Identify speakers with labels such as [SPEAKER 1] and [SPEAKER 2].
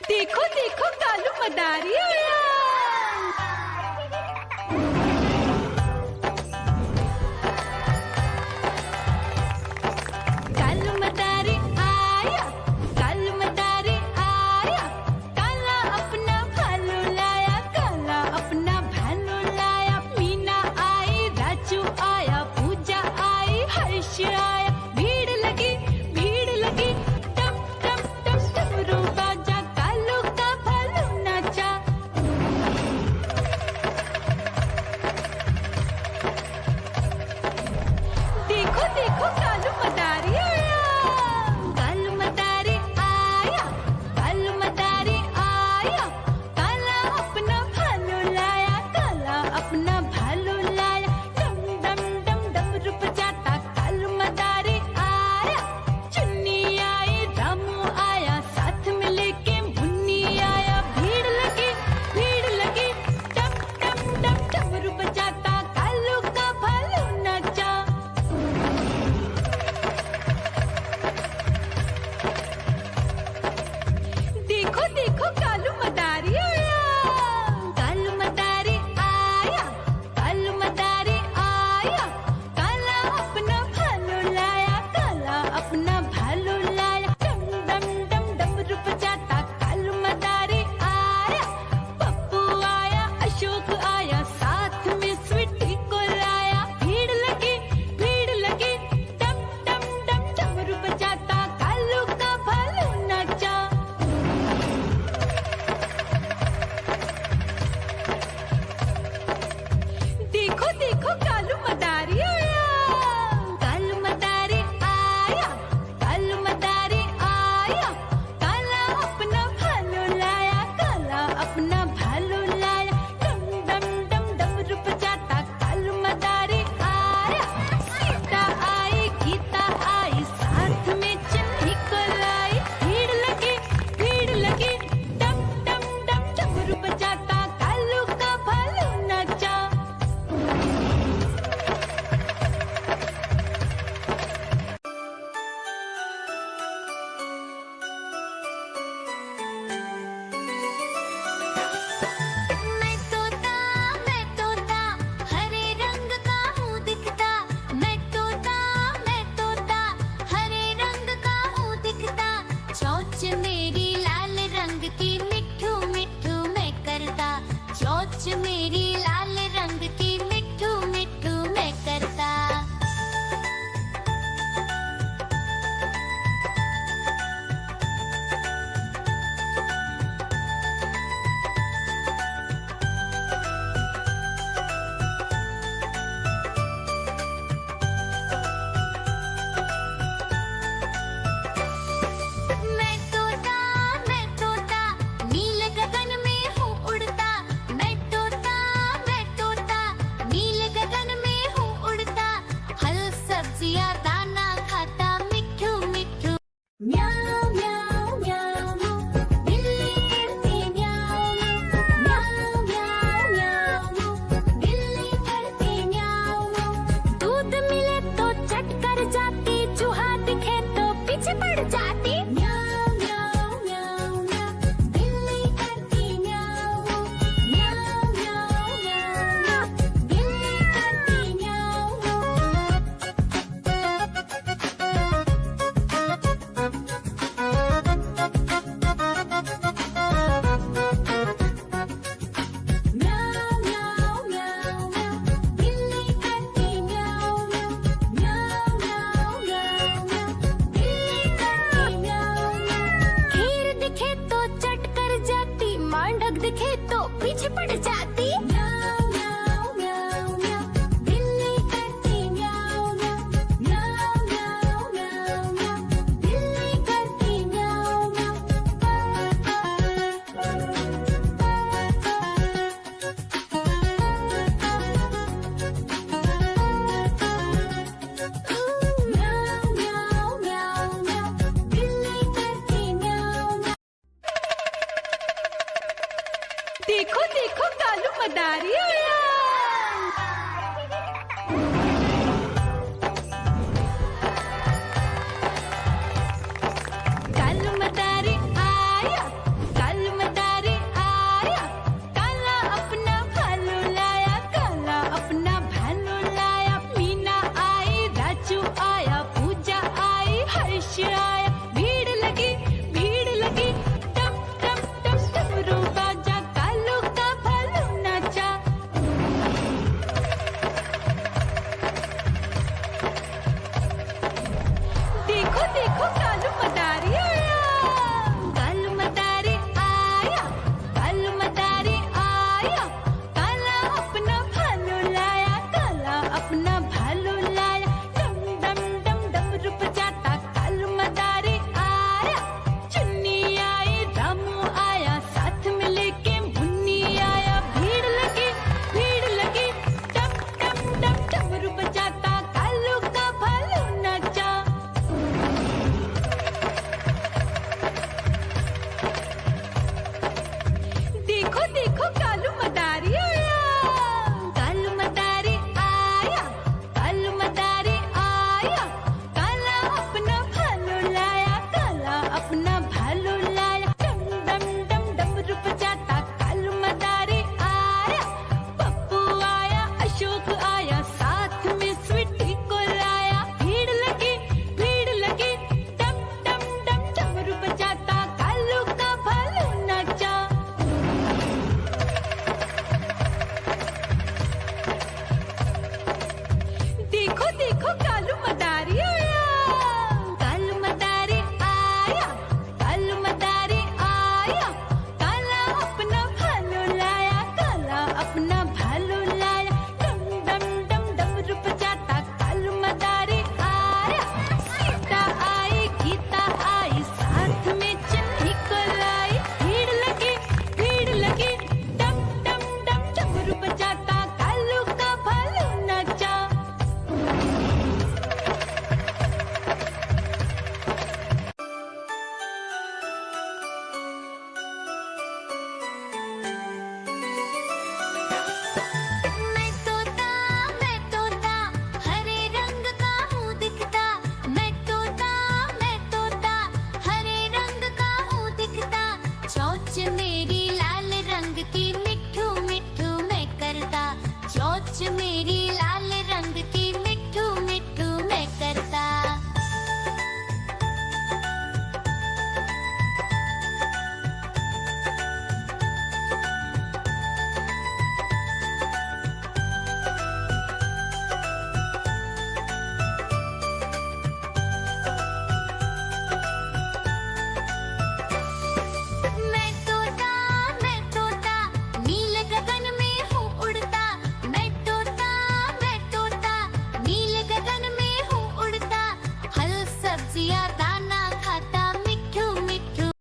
[SPEAKER 1] देखो देखो कालू मदारी आया। कालू मदारी आया, कालू मदारी आया, काला अपना भालू लाया, काला अपना भालू लाया। मीना आई, राजू आया, पूजा आई, हर्ष आया। भीड़ लगी टम टम टम डमरू बाजा, कालू का भालू नाचा। देखो देखो कालू मदारी आया, कालू मदारी आया, कालू मदारी आया, काला अपना भालू लाया, काला अपना भालू लाया। डम डम डम डमरू बजाता कालू मदारी आया। चुन्नी आई, रामू आया, साथ में लेके मुन्नी आया। भीड़ लगी टम टम टम डमरू बजाता कालू का भालू नाचा। देखो देखो कालू मदारी आया, कालू मदारी आया, कालू मदारी आया, काला अपना भालू लाया, काला अपना भालू लाया। डम डम डम डमरू बजाता कालू मदारी आया। पप्पू आया, अशोक आया, साथ में स्वीटी को लाया। भीड़ लगी टम टम टम डमरू बजाता कालू का भालू नाचा। देखो देखो कालू मदारी आया, कालू मदारी आया, कालू मदारी आया, काला अपना भालू लाया, काला अपना भालू लाया। डम डम डम डमरू बजाता कालू मदारी आया। सीता आई, गीता आई, साथ में चन्नी को लाई। भीड़ लगी डम डम डम डमरू बजाता कालू का भालू नाचा। मैं तोता हरे रंग का हूँ दिखता। मैं तोता हरे रंग का हूँ दिखता। चोंच मेरी लाल रंग की मिठू मिठू मैं करता। चोंच मेरी लाल रंग की मिठू मिठू मैं करता। मैं तोता नील गगन में हूँ उड़ता। मैं तोता नील गगन में हूँ उड़ता। फल सब्जियाँ दाना खाता मिठू मिठू। म्याऊं म्याऊं म्याऊं बिल्ली करती म्याऊं। म्याऊं म्याऊं म्याऊं बिल्ली करती म्याऊं। दूध मिले तो चट कर जाती, चूहा दिखे तो पीछे पड़ जाती। म्याऊं म्याऊं म्याऊं म्याऊं बिल्ली करती म्याऊं। म्याऊं म्याऊं म्याऊं बिल्ली करती म्याऊं। म्याऊं म्याऊं म्याऊं म्याऊं बिल्ली करती म्याऊं। म्याऊं म्याऊं म्याऊं म्याऊं बिल्ली करती म्याऊं। खीर दिखे तो चट कर जाती, मांडक दिखे तो पीछे पड़ जाती। म्याऊं म्याऊं म्याऊं म्याऊं बिल्ली करती म्याऊं। म्याऊं म्याऊं म्याऊं म्याऊं बिल्ली करती म्याऊं। म्याऊं म्याऊं म्याऊं म्याऊं बिल्ली करती म्याऊं। देखो देखो कालू मदारी आया,